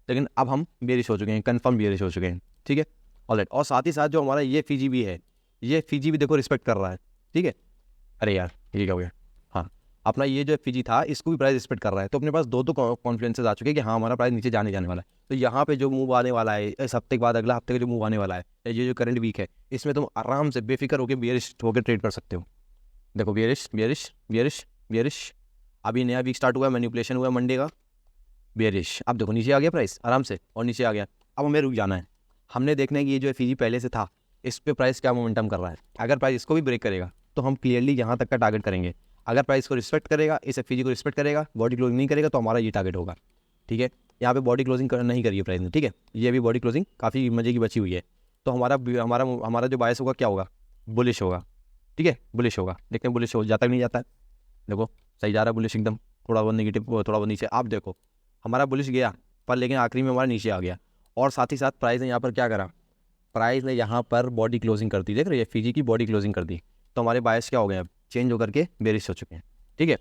लेकिन अब हम बेरिश हो चुके हैं, कंफर्म बेरिश हो चुके हैं। ठीक है, ऑलराइट, और साथ ही साथ जो हमारा ये एफपीजी भी है, ये एफपीजी भी देखो रिस्पेक्ट कर रहा है। ठीक है, अरे यार ये क्या हो गया, हाँ, अपना ये जो एफपीजी था इसको भी प्राइस रिस्पेक्ट कर रहा है, तो अपने पास दो कॉन्फिडेंसेस आ चुके हैं कि हाँ हमारा प्राइस नीचे जाने वाला है। तो यहाँ पे जो मूव आने वाला है इस हफ्ते के बाद, अगला हफ्ते का जो मूव आने वाला है, ये जो करंट वीक है, इसमें तुम आराम से बेफिक्र होकर बेरिश होकर ट्रेड कर सकते हो। देखो बेरिश, बेरिश, बेरिश, बेरिश, अभी नया वीक स्टार्ट हुआ है, मैनिपुलेशन हुआ है मंडे का, बेरिश। अब देखो नीचे आ गया प्राइस आराम से, और नीचे आ गया। अब हमें रुक जाना है, हमने देखना है कि ये जो एफपीजी पहले से था इस पे प्राइस क्या मोमेंटम कर रहा है। अगर प्राइस इसको भी ब्रेक करेगा तो हम क्लियरली यहाँ तक का टारगेट करेंगे। अगर प्राइस को रिस्पेक्ट करेगा, इस एफपीजी को रिस्पेक्ट करेगा, बॉडी क्लोजिंग नहीं करेगा, तो हमारा ये टारगेट होगा। ठीक है, यहाँ पे बॉडी क्लोजिंग नहीं करिए प्राइस ने। ठीक है, ये भी बॉडी क्लोजिंग काफ़ी मजे की बची हुई है, तो हमारा हमारा हमारा जो बायस होगा क्या होगा, बुलिश होगा, ठीक है, बुलिश होगा। देखते हैं बुलिश हो जाता नहीं जाता है। देखो सही जा रहा है बुलिश एकदम, थोड़ा बहुत नेगेटिव, थोड़ा बहुत नीचे। आप देखो हमारा बुलिश गया पर लेकिन आखिरी में हमारा नीचे आ गया, और साथ ही साथ प्राइस ने यहाँ पर क्या करा, प्राइस ने यहाँ पर बॉडी क्लोजिंग कर दी, देख रहे हैं FVG की बॉडी क्लोजिंग कर दी। तो हमारे बायस क्या हो गए, अब चेंज होकर के बेरिश हो चुके हैं, ठीक है,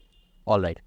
ऑल राइट,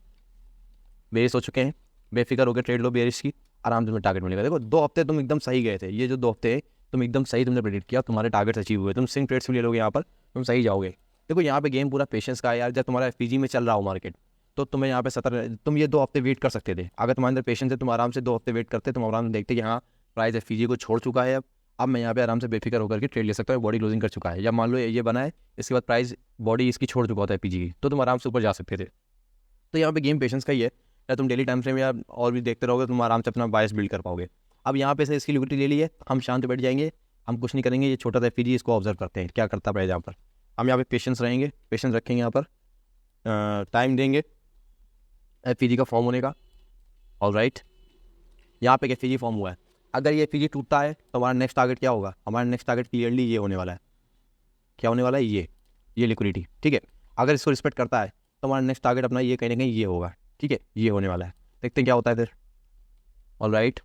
बेरिश हो चुके हैं, बेफिक्र होकर ट्रेड लो बेरिश की, आराम से तुम्हें टारगेट मिलेगा। देखो 2 हफ्ते तुम एकदम सही गए थे, ये जो 2 हफ्ते तुम एकदम सही तुमने प्रेडिक्ट किया, तुम्हारे टारगेट्स अचीव हुए, तुम स्विंग ट्रेड्स भी ले लोगे यहाँ पर, तुम सही जाओगे। देखो यहाँ पे गेम पूरा पेशेंस का है यार। जब तुम्हारा FVG में चल रहा हो मार्केट, तो तुम्हें यहाँ पे 17, तुम ये 2 हफ्ते वेट कर सकते थे। अगर तुम्हारे अंदर पेशेंस है, तुम आराम से 2 हफ्ते वेट करते, तुम आराम से देखते कि हाँ प्राइस FVG को छोड़ चुका है, अब मैं यहाँ पे आराम से बेफिक्र होकर के ट्रेड ले सकता हूँ, बॉडी क्लोजिंग कर चुका है। या मान लो ये बना है, इसके बाद प्राइस बॉडी इसकी छोड़ चुका होता है FVG की, तो तुम आराम से ऊपर जा सकते थे। तो यहाँ पे गेम पेशेंस का ही है, या तुम डेली टाइम फ्रेम या और भी देखते रहोगे, तुम आराम से अपना बायस बिल्ड कर पाओगे। अब यहाँ पे से इसकी लिक्विडिटी ले ली है, हम शांत बैठ जाएंगे, हम कुछ नहीं करेंगे। ये छोटा सा FVG, इसको ऑब्जर्व करते हैं क्या करता है यहाँ पर। हम यहाँ पे पेशेंस रहेंगे, पेशेंस रखेंगे, यहाँ पर टाइम देंगे FVG का फॉर्म होने का, ऑल राइट। यहाँ पे FVG फॉर्म हुआ है, अगर ये FVG टूटता है तो हमारा नेक्स्ट टारगेट क्या होगा, हमारा नेक्स्ट टारगेट क्लियरली ये होने वाला है, क्या होने वाला है, ये लिक्विडिटी, ठीक है। अगर इसको रिस्पेक्ट करता है तो हमारा नेक्स्ट टारगेट अपना ये कहीं ना कहीं ये होगा, ठीक है, ये होने वाला है। देखते हैं क्या होता है फिर, ऑल राइट।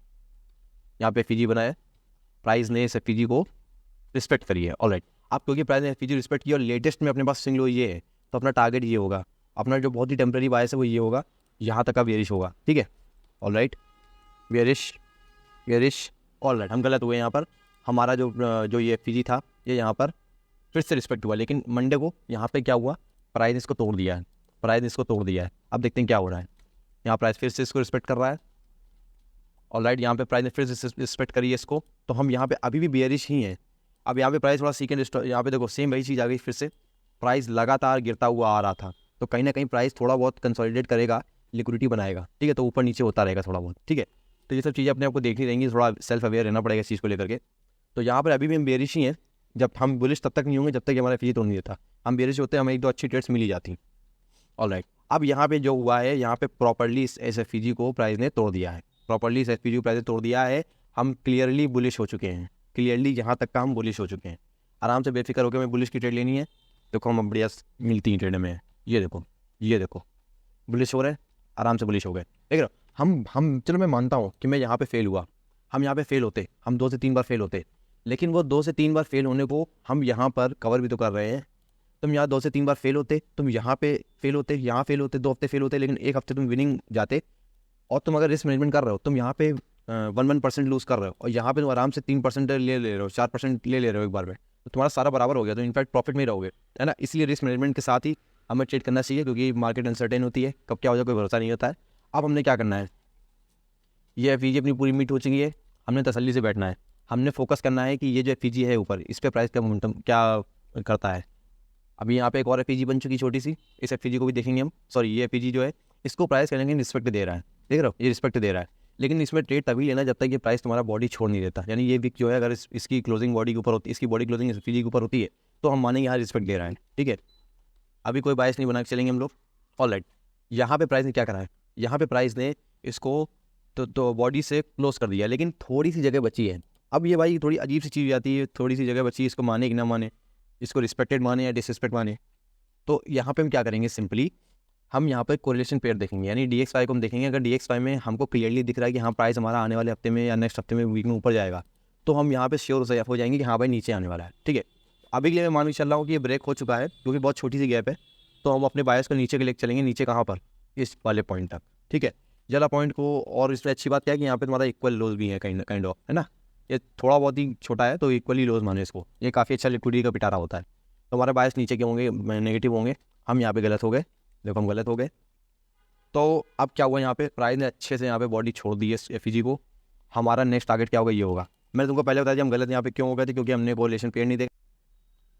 यहाँ पे FVG बनाया, प्राइस ने इस FVG को रिस्पेक्ट करी है, ऑल राइट। अब क्योंकि प्राइस ने FVG रिस्पेक्ट किया और लेटेस्ट में अपने पास स्विंग लो ये है, तो अपना टारगेट ये होगा, अपना जो बहुत ही टेम्प्रेरी बायस है वो ये होगा, यहाँ तक का बेरिश होगा, ठीक है, all right, bearish, all right. हम गलत हुए यहाँ पर, हमारा जो ये FVG था ये यहाँ पर फिर से रिस्पेक्ट हुआ, लेकिन मंडे को यहाँ पे क्या हुआ, प्राइस ने इसको तोड़ दिया है, प्राइस ने इसको तोड़ दिया है। अब देखते हैं क्या हो रहा है, यहाँ प्राइस फिर से इसको रिस्पेक्ट कर रहा है, ऑल राइट। यहाँ पे प्राइस ने फिर से रिस्पेक्ट करी है इसको, तो हम यहाँ पे अभी भी बेयरिश ही हैं। अब यहाँ पे प्राइस थोड़ा सीकेंड, यहाँ पे देखो सेम वही चीज़ आ गई, फिर से प्राइस लगातार गिरता हुआ आ रहा था, तो कहीं ना कहीं प्राइस थोड़ा बहुत कंसोलिडेट करेगा, लिक्विडिटी बनाएगा, ठीक है, तो ऊपर नीचे होता रहेगा थोड़ा बहुत, ठीक है। तो ये सब चीज़ें अपने आपको देखनी रहेंगी, थोड़ा सेल्फ अवेयर रहना पड़ेगा इस चीज़ को लेकर के। तो यहाँ पर अभी भी हम बेयरिश ही हैं, जब हम बुलिश तब तक नहीं होंगे जब तक हमारा FVG तोड़ नहीं देता। हम बेयरिश होते हैं, हमें 1-2 अच्छी ट्रेड्स मिल ही जाती, ऑल राइट। अब यहाँ पे जो हुआ है, यहाँ पे प्रॉपर्ली इस FVG को प्राइस ने तोड़ दिया है, प्रॉपर्ली इस FVG को प्राइस ने तोड़ दिया है। हम क्लियरली बुलिश हो चुके हैं, क्लियरली यहाँ तक का हम बुलिश हो चुके हैं। आराम से बेफिक्र होकर हमें बुलिश की ट्रेड लेनी है। देखो हम बढ़िया मिलती हैं ट्रेड में, ये देखो बुलिश हो रहे हैं, आराम से बुलिश हो गए, देख रहे हो। हम चलो मैं मानता हूँ कि मैं यहाँ पे फेल हुआ, हम यहाँ पे फेल होते, हम 2 से 3 बार फेल होते, लेकिन वो 2 से 3 बार फेल होने को हम यहाँ पर कवर भी तो कर रहे हैं। तुम यहाँ 2 से 3 बार फेल होते, तुम यहाँ पे फेल होते, यहाँ फेल होते, 2 हफ्ते फेल होते, लेकिन 1 हफ्ते तुम विनिंग जाते। और तुम अगर रिस्क मैनेजमेंट कर रहे हो, तुम यहाँ पे 1% लूज़ कर रहे हो, और यहाँ पे तुम आराम से 3% ले रहे हो, 4% ले रहे हो एक बार में, तो तुम्हारा सारा बराबर हो गया, तो इनफैक्ट प्रॉफिट में ही रहोगे, है ना। इसलिए रिस्क मैनेजमेंट के साथ ही हमें ट्रेड करना चाहिए, क्योंकि मार्केट अनसर्टेन होती है, कब क्या हो जाए कोई भरोसा नहीं होता है। अब हमने क्या करना है, ये FVG अपनी पूरी मीट हो चुकी है, हमने तसल्ली से बैठना है, हमने फोकस करना है कि ये जो FVG है ऊपर, इस पर प्राइस का मोमेंटम क्या करता है। अभी यहाँ पे एक और FVG बन चुकी छोटी सी, इस FVG को भी देखेंगे हम। सॉरी, ये FVG जो है इसको प्राइस करेंगे रिस्पेक्ट दे रहा है, देख रहे हो, ये रिस्पेक्ट दे रहा है, लेकिन इसमें ट्रेड तभी लेना जब तक ये प्राइस तुम्हारा बॉडी छोड़ नहीं देता। यानी ये विक जो है, अगर इसकी क्लोजिंग बॉडी के ऊपर होती है, इसकी बॉडी क्लोजिंग FVG के ऊपर होती है, तो हम मानेंगे यहाँ रिस्पेक्ट दे रहा है, ठीक है। अभी कोई बायस नहीं बना के चलेंगे हम लोग, ऑल राइट। यहाँ पे प्राइस ने क्या करा है, यहाँ पे प्राइस ने इसको तो बॉडी से क्लोज कर दिया, लेकिन थोड़ी सी जगह बची है। अब ये भाई थोड़ी अजीब सी चीज़ आती है, थोड़ी सी जगह बची, इसको माने कि ना माने, इसको रिस्पेक्टेड माने या डिसरिस्पेक्ट माने। तो यहाँ पे हम क्या करेंगे, सिंपली हम यहाँ पे कोरिलेशन पेयर देखेंगे, यानी DXY को हम देखेंगे। अगर DXY में हमको क्लियरली दिख रहा है कि हाँ प्राइस हमारा आने वाले हफ्ते में या नेक्स्ट हफ्ते में वीक में ऊपर जाएगा, तो हम यहाँ पे श्योर हो जाएंगे कि हाँ भाई नीचे आने वाला है, ठीक है। अभी के लिए मैं मान के चल रहा हूँ कि ये ब्रेक हो चुका है, क्योंकि बहुत छोटी सी गैप है, तो हम अपने बायस को नीचे के लेकर चलेंगे। नीचे कहाँ पर, इस वाले पॉइंट तक, ठीक है, जला पॉइंट को। और इसमें अच्छी बात क्या है कि यहाँ पे तुम्हारा इक्वल लोज भी है, काइंड ऑफ, है ना। ये थोड़ा बहुत ही छोटा है, तो इक्वली लोज माने इसको, ये काफ़ी अच्छा लिक्विडिटी का पिटारा होता है। तो हमारे बायस नीचे के होंगे, नेगेटिव होंगे, हम यहाँ पे गलत हो गए, देखो हम गलत हो गए। तो अब क्या हुआ, यहाँ पे प्राइस ने अच्छे से यहाँ पे बॉडी छोड़ दी है FVG को। हमारा नेक्स्ट टारगेट क्या होगा, ये होगा। मैंने तुमको पहले बताया कि हम गलत यहाँ पे क्यों हो गए थे, क्योंकि हमने कोरिलेशन पेयर नहीं देखा।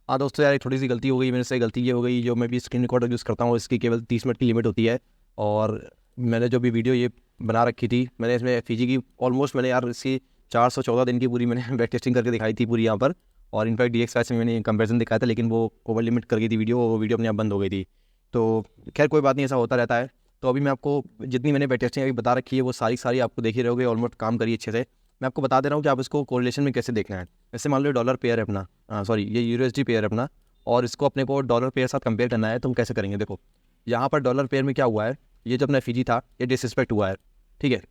हाँ दोस्तों यार, एक थोड़ी सी गलती हो गई मेरे से। गलती ये हो गई, जो मैं भी स्क्रीन रिकॉर्डर यूज़ करता हूँ, इसकी केवल 30 मिनट की लिमिट होती है, और मैंने जो भी वीडियो ये बना रखी थी, मैंने इसमें FVG की ऑलमोस्ट मैंने यार इसकी 414 दिन की पूरी मैंने बैक टेस्टिंग करके दिखाई थी पूरी यहाँ पर। और इनफैक्ट DXY से मैंने कंपेरिजन दिखाया था, लेकिन वो ओवर लिमिट कर गई थी वो वीडियो अपने आप बंद हो गई थी। तो खैर कोई बात नहीं, ऐसा होता रहता है। तो अभी मैं आपको जितनी मैंने बैक टेस्टिंग अभी बता रखी है वो सारी आपको देख ही रहोगे, ऑलमोस्ट काम करिए अच्छे से। मैं आपको बता दे रहा हूँ कि आप इसको कोरिलेशन में कैसे देखना है। जैसे मान लो डॉलर पेयर है अपना, सॉरी ये यूएसडी पेयर है अपना, और इसको अपने को डॉलर पेयर साथ कंपेयर करना है, तो हम कैसे करेंगे। देखो यहाँ पर डॉलर पेयर में क्या हुआ है, ये जो अपना एफईजी था ये डिसरिस्पेक्ट हुआ है, ठीक है।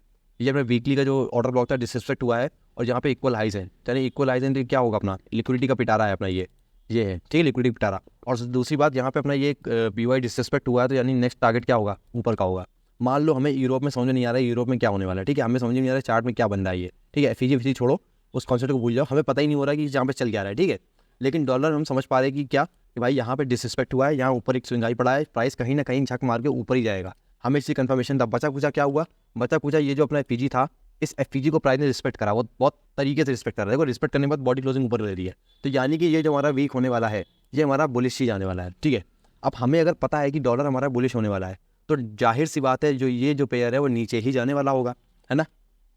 ये अपना वीकली का जो ऑर्डर ब्लॉक था डिसरिस्पेक्ट हुआ है, और यहाँ पे इक्वल हाइज है, यानी इक्वल हाइज है, क्या होगा अपना लिक्विडिटी का पिटारा है अपना, ये है, ठीक है, लिक्विडिटी पिटारा। और दूसरी बात यहाँ पे अपना ये बीवाई डिसरिस्पेक्ट हुआ है, तो यानी नेक्स्ट टारगेट क्या होगा, ऊपर का होगा। मान लो हमें यूरोप में समझ नहीं आ रहा है यूरोप में क्या होने वाला है, ठीक है, हमें समझ नहीं आ रहा है चार्ट में क्या बन रहा है ये, ठीक है। एफईजी छोड़ो, उस कॉन्सेप्ट को भूल जाओ, हमें पता ही नहीं हो रहा कि यहाँ पे चल क्या रहा है, ठीक है। लेकिन डॉलर हम समझ पा रहे हैं कि क्या, कि भाई यहाँ पे डिसरिस्पेक्ट हुआ है, यहाँ ऊपर एक स्विंगाई पड़ा है, प्राइस कहीं ना कहीं झक मार के ऊपर ही जाएगा, हमें इसकी कंफर्मेशन था। बचा पूछा क्या हुआ, बचा पूछा ये जो अपना एफईजी था, इस एफईजी को प्राइस ने रिस्पेक्ट करा, वो बहुत तरीके से रिस्पेक्ट कर रहा है। देखो रिस्पेक्ट करने के बाद बॉडी क्लोजिंग ऊपर ले रही है, तो यानी कि ये जो हमारा वीक होने वाला है ये हमारा बुलिश ही जाने वाला है, ठीक है। अब हमें अगर पता है कि डॉलर हमारा बुलिश होने वाला है, तो जाहिर सी बात है जो ये जो पेयर है वो नीचे ही जाने वाला होगा, है ना।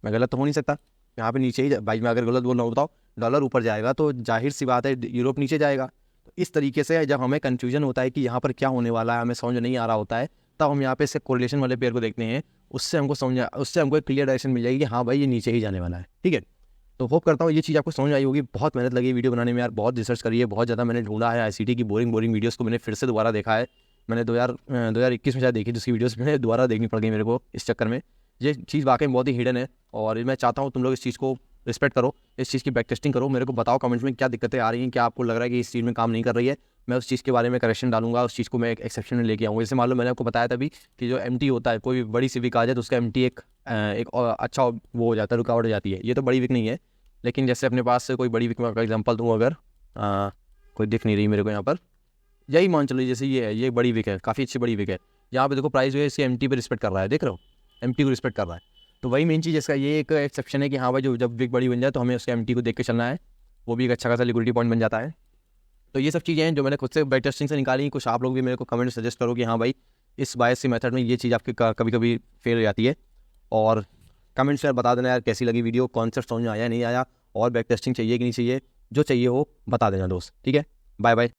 मैं गलत तो हो नहीं सकता, यहाँ पे नीचे ही भाई, मैं अगर गलत बोल रहा हूँ बताओ, डॉलर ऊपर जाएगा तो जाहिर सी बात है यूरोप नीचे जाएगा। तो इस तरीके से जब हमें कन्फ्यूजन होता है कि यहाँ पर क्या होने वाला है, हमें समझ नहीं आ रहा होता है, तब हम यहाँ पे इससे कोरिलेशन वाले पेयर को देखते हैं, उससे हमको एक क्लियर डायरेक्शन मिल जाएगी कि हाँ भाई ये नीचे ही जाने वाला है, ठीक है। तो होप करता हूँ ये चीज़ आपको समझ आई होगी। बहुत मेहनत लगी वीडियो बनाने में यार, बहुत रिसर्च करी है, बहुत ज़्यादा मैंने ढूंढा है, आईसीटी की बोरिंग वीडियोस को मैंने फिर से दोबारा देखा है। मैंने 2021 में शायद देखी जिसकी वीडियोस मैंने दोबारा देखनी पड़ गई मेरे को इस चक्कर में। ये चीज़ वाकई बहुत ही हिडन है, और मैं चाहता हूँ तुम लोग इस चीज़ को रिस्पेक्ट करो, इस चीज़ की बैक टेस्टिंग करो, मेरे को बताओ कमेंट्स में क्या दिक्कतें आ रही हैं, क्या आपको लग रहा है कि इस चीज़ में काम नहीं कर रही है। मैं उस चीज़ के बारे में करेक्शन डालूंगा, उस चीज़ को मैं एक एक्सेप्शन में लेके आऊँगा। जैसे मान लो मैंने आपको बताया था अभी कि जो एमटी होता है, कोई बड़ी सी विक आ जाए तो उसका एमटी एक अच्छा वो हो जाता है, रुकावट हो जाती है। ये तो बड़ी विक नहीं है, लेकिन जैसे अपने पास से कोई बड़ी विक में एग्जांपल दूँ अगर, कोई दिख नहीं रही मेरे को यहाँ पर, यही मान चलो जैसे ये है, ये बड़ी विक है, काफ़ी अच्छी बड़ी विक है। यहाँ पे देखो प्राइस जो है इसके एमटी पे रिस्पेक्ट कर रहा है, देख रहे हो, एमटी को रिस्पेक्ट कर रहा है। तो वही मेन चीज़ इसका ये एक एक्सेप्शन है कि हाँ भाई जो जब विक बड़ी बन जाए तो हमें उसके एमटी को देख के चलना है, वो भी एक अच्छा खासा लिक्विडिटी पॉइंट बन जाता है। तो ये सब चीज़ें हैं जो मैंने खुद से बैक टेस्टिंग से निकाली हैं। कुछ आप लोग भी मेरे को कमेंट सजेस्ट करो कि हाँ भाई इस बायस मेथड में ये चीज़ आपकी कभी कभी फेल हो जाती है, और कमेंट्स में बता देना यार कैसी लगी वीडियो, कॉन्सेप्ट समझ में आया नहीं आया, और बैक टेस्टिंग चाहिए कि नहीं चाहिए, जो चाहिए हो बता देना दोस्त, ठीक है। Bye bye.